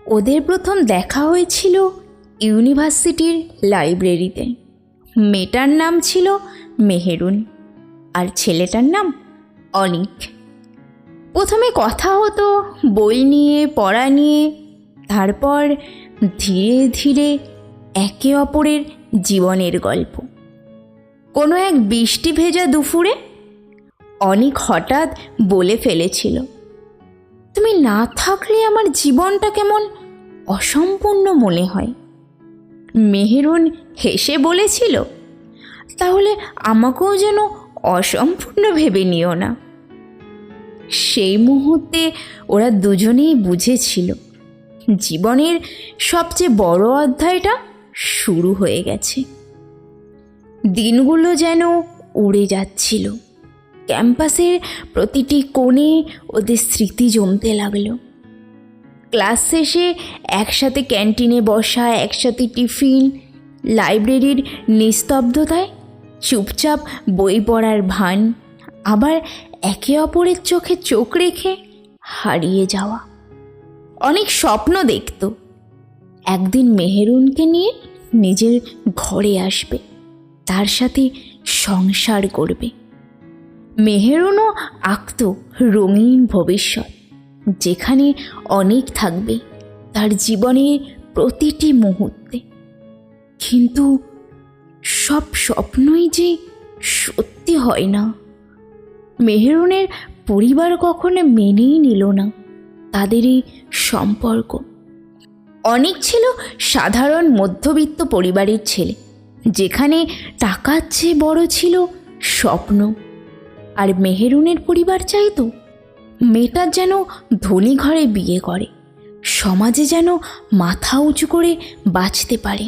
ওদের প্রথম দেখা হয়েছিল ইউনিভার্সিটির লাইব্রেরিতে। মেয়েটার নাম ছিল মেহেরুন আর ছেলেটার নাম অনিক। প্রথমে কথা হতো বই নিয়ে, পড়া নিয়ে, তারপর ধীরে ধীরে একে অপরের জীবনের গল্প। কোনো এক বৃষ্টি ভেজা দুপুরে অনিক হঠাৎ বলে ফেলেছিল, তুমি না থাকলে আমার জীবনটা কেমন অসম্পূর্ণ মনে হয়। মেহেরুন হেসে বলেছিল, তাহলে আমাকেও যেন অসম্পূর্ণ ভেবে নিও না। সেই মুহূর্তে ওরা দুজনেই বুঝেছিল জীবনের সবচেয়ে বড় অধ্যায়টা শুরু হয়ে গেছে। দিনগুলো যেন উড়ে যাচ্ছিল। ক্যাম্পাসের প্রতিটি কোণে ওদের স্মৃতি জমতে লাগলো। ক্লাস শেষে একসাথে ক্যান্টিনে বসা, একসাথে টিফিন, লাইব্রেরির নিস্তব্ধতায় চুপচাপ বই পড়ার ভান, আবার একে অপরের চোখে চোখ রেখে হারিয়ে যাওয়া। অনেক স্বপ্ন দেখত একদিন মেহেরুনকে নিয়ে নিজের ঘরে আসবে, তার সাথে সংসার করবে। মেহেরুনও আঁকত রঙিন ভবিষ্যৎ, যেখানে অনেক থাকবে তার জীবনের প্রতিটি মুহূর্তে। কিন্তু সব স্বপ্নই যে সত্যি হয় না। মেহেরুনের পরিবার কখনো মেনেই নিল না তাদের এই সম্পর্ক। অনেক ছিল সাধারণ মধ্যবিত্ত পরিবারের ছেলে, যেখানে টাকার চেয়ে বড় ছিল স্বপ্ন। আর মেহেরুনের পরিবার চাইতো মেয়েটার যেন ধনী ঘরে বিয়ে করে, সমাজে যেন মাথা উঁচু করে বাঁচতে পারে।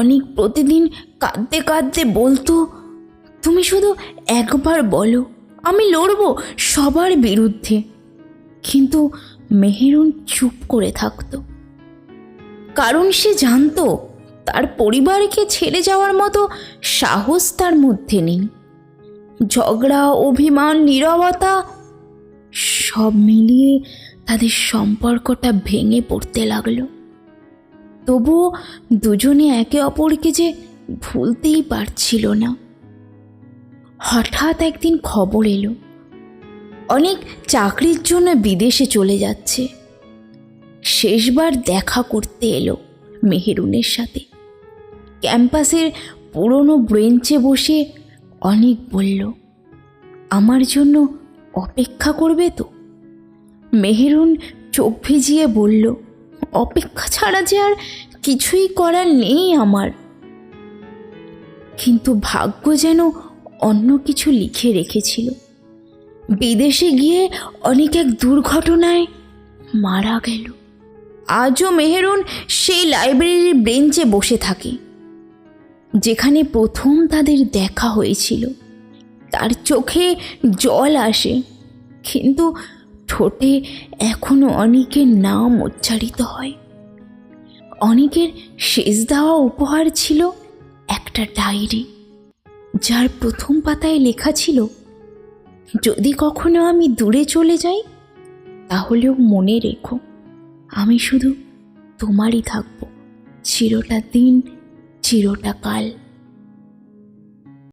অনেক প্রতিদিন কাঁদতে কাঁদতে বলতো, তুমি শুধু একবার বলো, আমি লড়ব সবার বিরুদ্ধে। কিন্তু মেহেরুন চুপ করে থাকতো, কারণ সে জানতো তার পরিবারকে ছেড়ে যাওয়ার মতো সাহস তার মধ্যে নেই। ঝগড়া, অভিমান, নীরবতা সব মিলিয়ে তাদের সম্পর্কটা ভেঙে পড়তে লাগলো। তবুও দুজনে একে অপরকে যে ভুলতেই পারছিল না। হঠাৎ একদিন খবর এলো অনেক চাকরির জন্য বিদেশে চলে যাচ্ছে। শেষবার দেখা করতে এলো মেহেরুনের সাথে। ক্যাম্পাসের পুরনো ব্রেঞ্চে বসে অনেক বলল, আমার জন্য অপেক্ষা করবে তো? মেহেরুন চোখ ভিজিয়ে বলল, অপেক্ষা ছাড়া যে আর কিছুই করার নেই আমার। কিন্তু ভাগ্য যেন অন্য কিছু লিখে রেখেছিল। বিদেশে গিয়ে অনেক এক দুর্ঘটনায় মারা গেল। আজও মেহেরুন সেই লাইব্রেরির বেঞ্চে বসে থাকে, যেখানে প্রথম তাদের দেখা হয়েছিল। তার চোখে জল আসে, কিন্তু ঠোঁটে এখনো অনেকের নাম উচ্চারিত হয়। অনেকের শেষ দেওয়া উপহার ছিল একটা ডায়েরি, যার প্রথম পাতায় লেখা ছিল, যদি কখনো আমি দূরে চলে যাই তাহলেও মনে রেখো, আমি শুধু তোমারই থাকবো, চিরটা দিন চিরটা কাল।